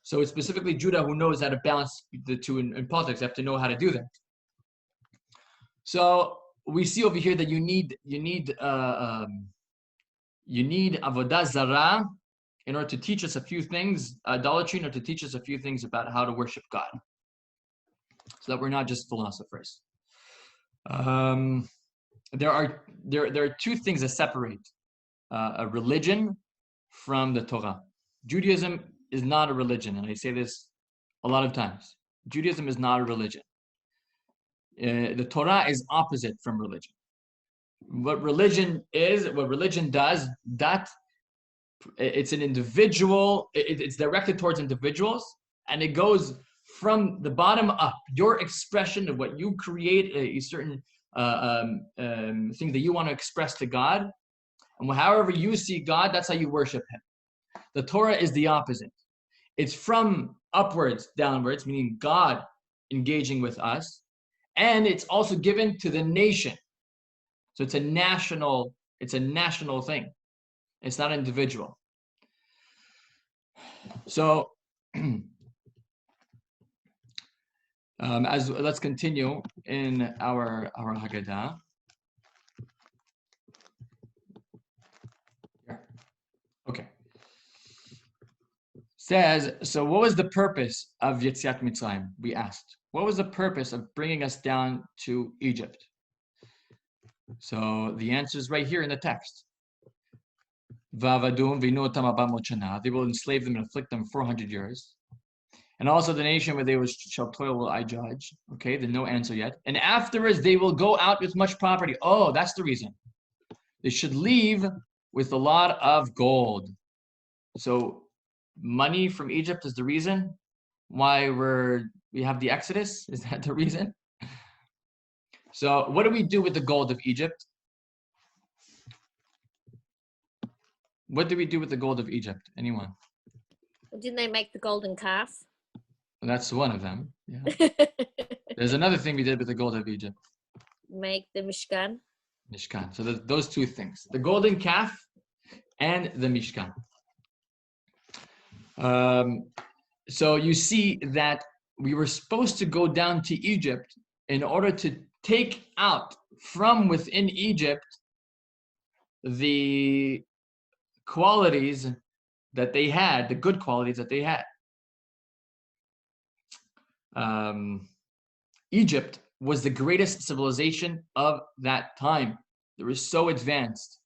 So it's specifically Judah who knows how to balance the two in politics. They have to know how to do that. So we see over here that you need avodah zarah in order to teach us a few things, idolatry, in order to teach us a few things about how to worship God, so that we're not just philosophers. There are two things that separate a religion from the Torah. Judaism is not a religion, and I say this a lot of times. Judaism is not a religion. The Torah is opposite from religion. What religion is, what religion does, that it's an individual, it's directed towards individuals, and it goes from the bottom up. Your expression of what you create, a certain thing that you want to express to God, and however you see God, that's how you worship Him. The Torah is the opposite. It's from upwards, downwards, meaning God engaging with us, and it's also given to the nation. So it's a national thing. It's not individual. So let's continue in our Hagaddah. Okay. Says, so what was the purpose of Yetziat Mitzrayim? We asked. What was the purpose of bringing us down to Egypt? So the answer is right here in the text. They will enslave them and afflict them 400 years. And also the nation where they shall toil will I judge. Okay, there's no answer yet. And afterwards they will go out with much property. Oh, that's the reason. They should leave with a lot of gold. So money from Egypt is the reason why we have the Exodus? Is that the reason? So what do we do with the gold of Egypt? What do we do with the gold of Egypt? Anyone? Didn't they make the golden calf? Well, that's one of them. Yeah. There's another thing we did with the gold of Egypt. Make the Mishkan. Mishkan. So there's those two things: the golden calf and the Mishkan. So you see that we were supposed to go down to Egypt in order to take out from within Egypt the qualities that they had, the good qualities that they had. Egypt was the greatest civilization of that time. They were so advanced.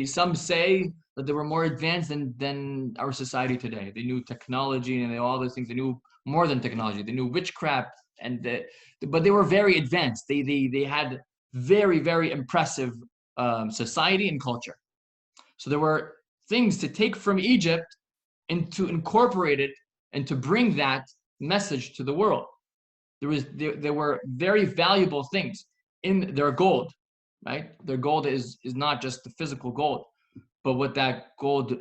Some say that they were more advanced than our society today. They knew technology and all those things. They knew more than technology. They knew witchcraft, but they were very advanced. They had very, very impressive society and culture. So there were things to take from Egypt and to incorporate it and to bring that message to the world. There were very valuable things in their gold, right? Their gold is not just the physical gold, but what that gold,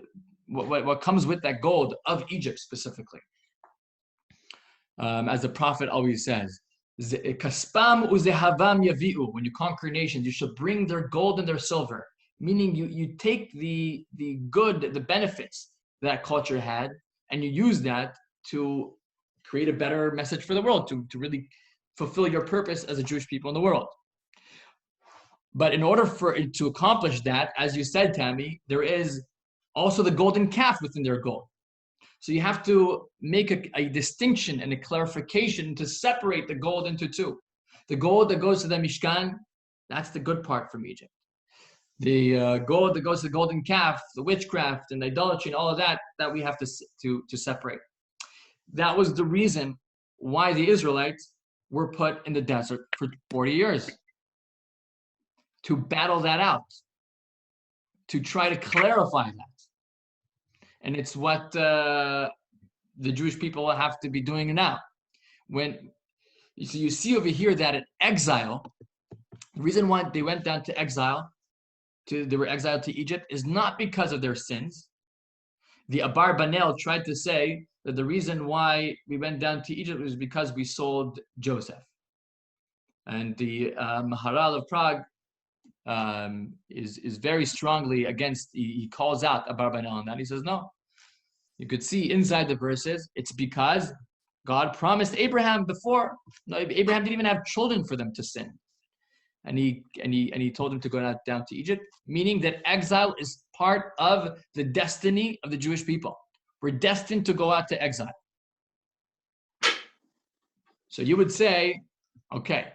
what comes with that gold of Egypt specifically. As the Prophet always says, "Kaspam uzehavam yavi'u." When you conquer nations, you should bring their gold and their silver. Meaning you take the good, the benefits that culture had, and you use that to create a better message for the world, to really fulfill your purpose as a Jewish people in the world. But in order for it to accomplish that, as you said, Tammy, there is also the golden calf within their gold. So you have to make a distinction and a clarification to separate the gold into two. The gold that goes to the Mishkan, that's the good part from Egypt. The gold that goes to the golden calf, the witchcraft and idolatry and all of that we have to separate. That was the reason why the Israelites were put in the desert for 40 years. To battle that out. To try to clarify that. And it's what the Jewish people have to be doing now. So you see over here that in exile, the reason why they went down to exile, they were exiled to Egypt, is not because of their sins. The Abar Banel tried to say that the reason why we went down to Egypt was because we sold Joseph. And the Maharal of Prague is very strongly against, he calls out Abar Banel on that. He says, no. You could see inside the verses, it's because God promised Abraham before. No, Abraham didn't even have children for them to sin. And he told him to go down to Egypt, meaning that exile is part of the destiny of the Jewish people. We're destined to go out to exile. So you would say, okay,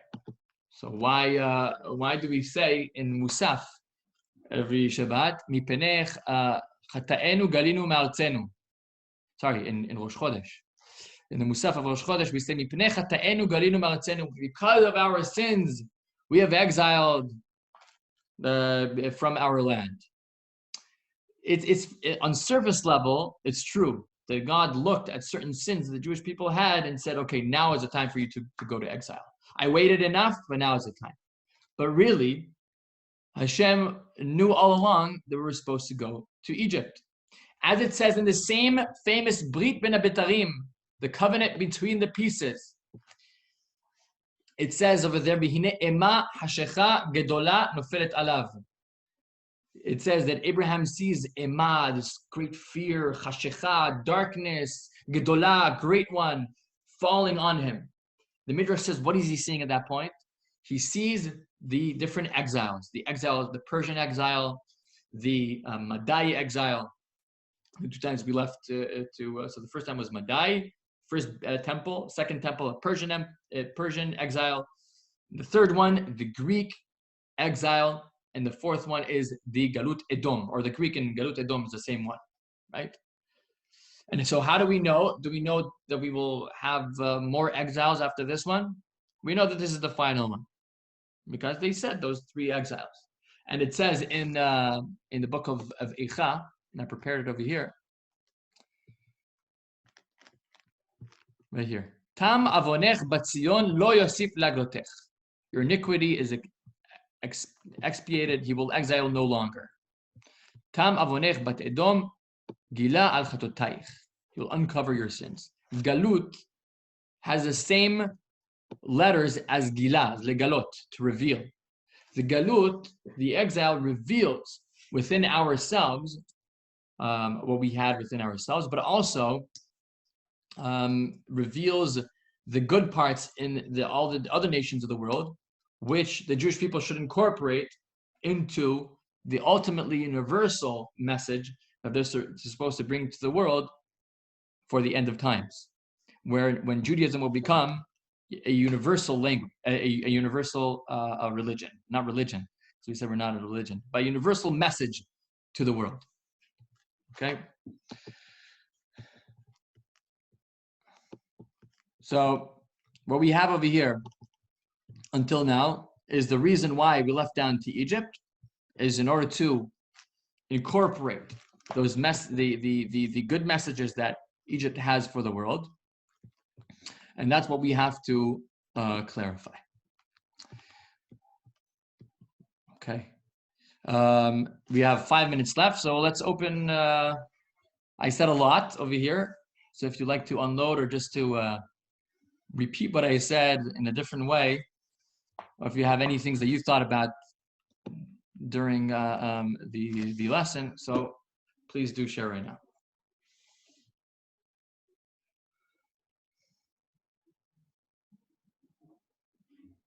so why do we say in Musaf every Shabbat, Mipenech chata'enu galinu ma'artzenu? Sorry, in Rosh Chodesh. In the Musaf of Rosh Chodesh, we say, Mipenech chata'enu galinu ma'artzenu. Because of our sins, we have exiled from our land. It's on surface level, it's true that God looked at certain sins the Jewish people had and said, okay, now is the time for you to go to exile. I waited enough, but now is the time. But really, Hashem knew all along that we were supposed to go to Egypt. As it says in the same famous Brit Ben Abitarim, the covenant between the pieces, it says over there, Bihine ema hashecha gedola nofelet alav. It says that Abraham sees ema, this great fear, hashecha, darkness, gedola, great one, falling on him. The Midrash says, what is he seeing at that point? He sees the different exiles, the Persian exile, the Madai exile. The 2 times we left so the first time was Madai, first temple, second temple, Persian exile. The third one, the Greek exile, and the fourth one is the Galut Edom, or the Greek and Galut Edom is the same one, right? And so how do we know? Do we know that we will have more exiles after this one? We know that this is the final one, because they said those 3 exiles. And it says in the book of Eicha, and I prepared it over here, right here. Tam avonech batzion lo yosif laglotech. Your iniquity is expiated, he will exile no longer. Tam avonech bat Edom gila al chatotaich. He will uncover your sins. Galut has the same letters as gila, legalot, to reveal. The galut, the exile, reveals within ourselves what we had within ourselves, but also reveals the good parts in all the other nations of the world, which the Jewish people should incorporate into the ultimately universal message that they're supposed to bring to the world for the end of times, when Judaism will become a universal language, a universal religion, not religion. So we said we're not a religion, but a universal message to the world. Okay. So what we have over here until now is the reason why we left down to Egypt is in order to incorporate those the good messages that Egypt has for the world. And that's what we have to clarify. Okay. We have 5 minutes left, so let's open. I said a lot over here, so if you'd like to unload or just to repeat what I said in a different way, or if you have any things that you thought about during the lesson, so please do share right now.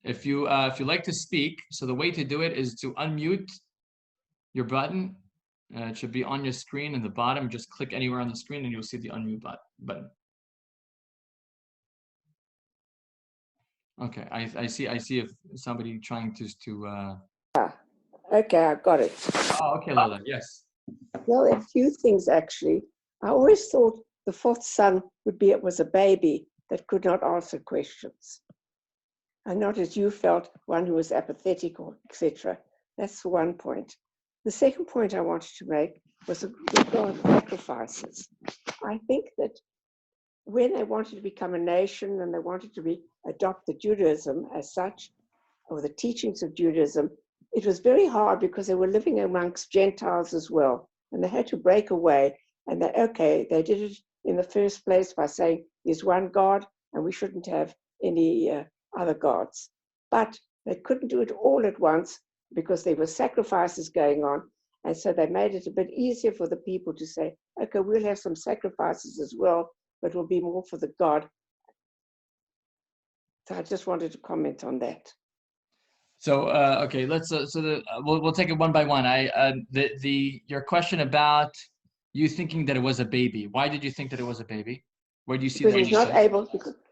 If you like to speak, so the way to do it is to unmute your button. It should be on your screen in the bottom. Just click anywhere on the screen and you'll see the unmute button. Okay, I see if somebody trying to Okay, I got it. Oh, okay, Lola, yes. Well, a few things actually. I always thought the fourth son was a baby that could not answer questions. And not as you felt, one who was apathetic or etc. That's one point. The second point I wanted to make was regarding sacrifices. I think that when they wanted to become a nation and they wanted to adopt the Judaism as such, or the teachings of Judaism, it was very hard because they were living amongst Gentiles as well. And they had to break away. And they did it in the first place by saying there's one God and we shouldn't have any other gods. But they couldn't do it all at once because there were sacrifices going on. And so they made it a bit easier for the people to say, okay, we'll have some sacrifices as well, but will be more for the God. So I just wanted to comment on that. So okay, let's we'll take it one by one. Your question about you thinking that it was a baby. Why did you think that it was a baby? Where do you see that?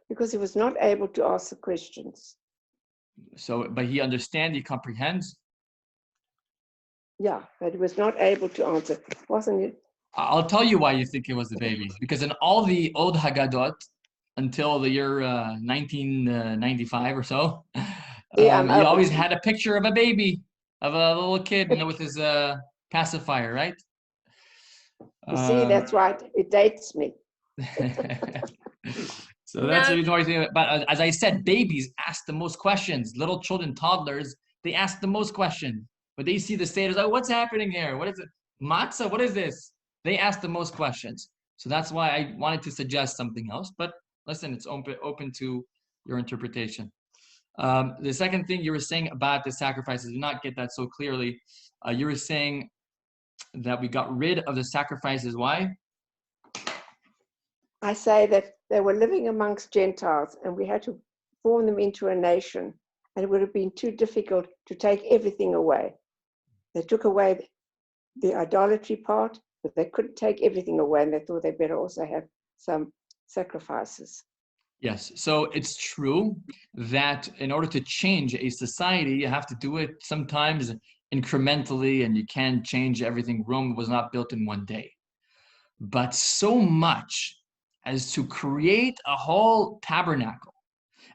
Because he was not able to ask the questions. So, but he understands, he comprehends. Yeah, but he was not able to answer, wasn't it? I'll tell you why you think it was a baby. Because in all the old Haggadot until the year 1995 or so, he always had a picture of a baby, of a little kid, with his pacifier, right? You see, that's right. It dates me. So that's the reason why. But as I said, babies ask the most questions. Little children, toddlers, they ask the most questions. But they see the status, oh, what's happening here? What is it? Matzah, what is this? They ask the most questions. So that's why I wanted to suggest something else. But listen, it's open to your interpretation. The second thing you were saying about the sacrifices, I did not get that so clearly. You were saying that we got rid of the sacrifices. Why? I say that they were living amongst Gentiles and we had to form them into a nation, and it would have been too difficult to take everything away. They took away the idolatry part, but they couldn't take everything away, and they thought they better also have some sacrifices. Yes, so it's true that in order to change a society, you have to do it sometimes incrementally, and you can't change everything. Rome was not built in one day. But so much as to create a whole tabernacle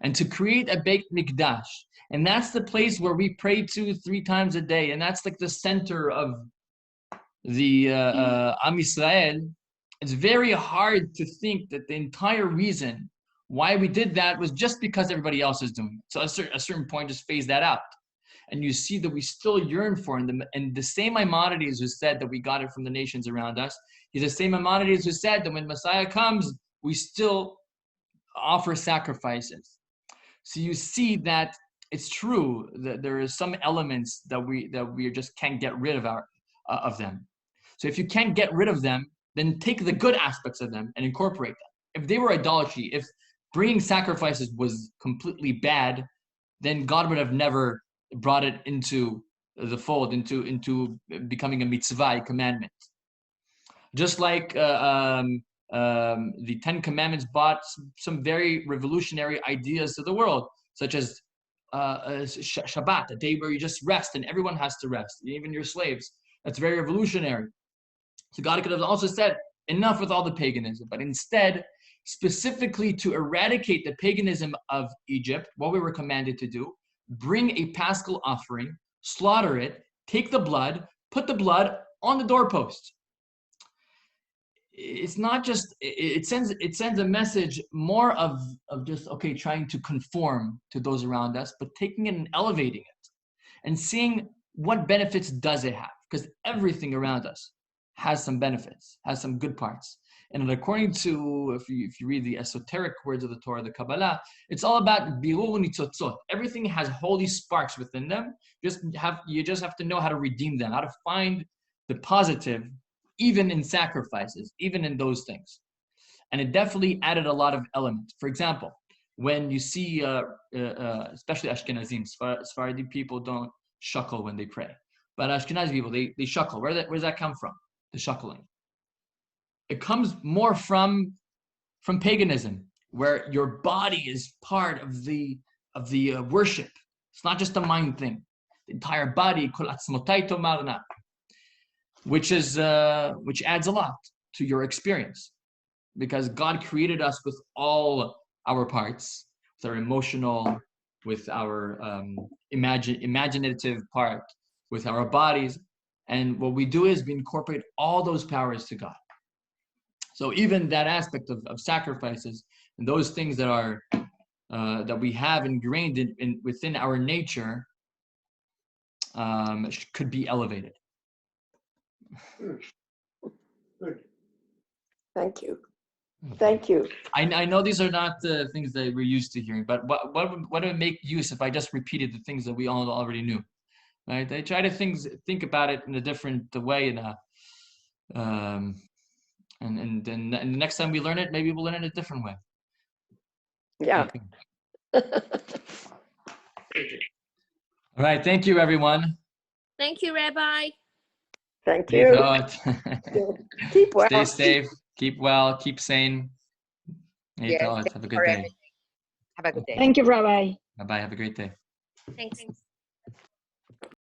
and to create a Beit Mikdash, and that's the place where we pray to 3 times a day, and that's like the center of the Am Yisrael. It's very hard to think that the entire reason why we did that was just because everybody else is doing it. So at a certain point, just phase that out. And you see that we still yearn for them. And the same Maimonides who said that we got it from the nations around us, he's the same Maimonides who said that when Messiah comes, we still offer sacrifices. So you see that it's true that there is some elements that we just can't get rid of them. So if you can't get rid of them, then take the good aspects of them and incorporate them. If they were idolatry, if bringing sacrifices was completely bad, then God would have never brought it into the fold, into becoming a mitzvah, a commandment. Just like the 10 Commandments brought some very revolutionary ideas to the world, such as Shabbat, a day where you just rest and everyone has to rest, even your slaves. That's very revolutionary. So God could have also said, enough with all the paganism, but instead, specifically to eradicate the paganism of Egypt, what we were commanded to do, bring a paschal offering, slaughter it, take the blood, put the blood on the doorpost. It's not just, it sends a message more of just, okay, trying to conform to those around us, but taking it and elevating it and seeing what benefits does it have, because everything around us has some benefits, has some good parts. And according to, if you read the esoteric words of the Torah, the Kabbalah, it's all about birur nitzotzot. Everything has holy sparks within them. You just have to know how to redeem them, how to find the positive, even in sacrifices, even in those things. And it definitely added a lot of elements. For example, when you see, especially Ashkenazim, Sephardi people don't shuckle when they pray. But Ashkenazi people, they shuckle. Where does that come from? The shuckling. It comes more from paganism, where your body is part of the worship. It's not just a mind thing. The entire body, which adds a lot to your experience, because God created us with all our parts, with our emotional, with our imaginative part, with our bodies, and what we do is we incorporate all those powers to God. So even that aspect of sacrifices and those things that are that we have ingrained within our nature could be elevated. Good. Thank you. Thank you. I know these are not the things that we're used to hearing, but what would it make use if I just repeated the things that we all already knew? Right? They try to think about it in a different way, and then the next time we learn it, maybe we'll learn it a different way. Yeah. All right. Thank you, everyone. Thank you, Rabbi. Thank you. Keep well. Stay safe. Keep well. Keep sane. Yes, Have a good day. Have a good day. Thank you, Rabbi. Bye-bye. Have a great day. Thanks.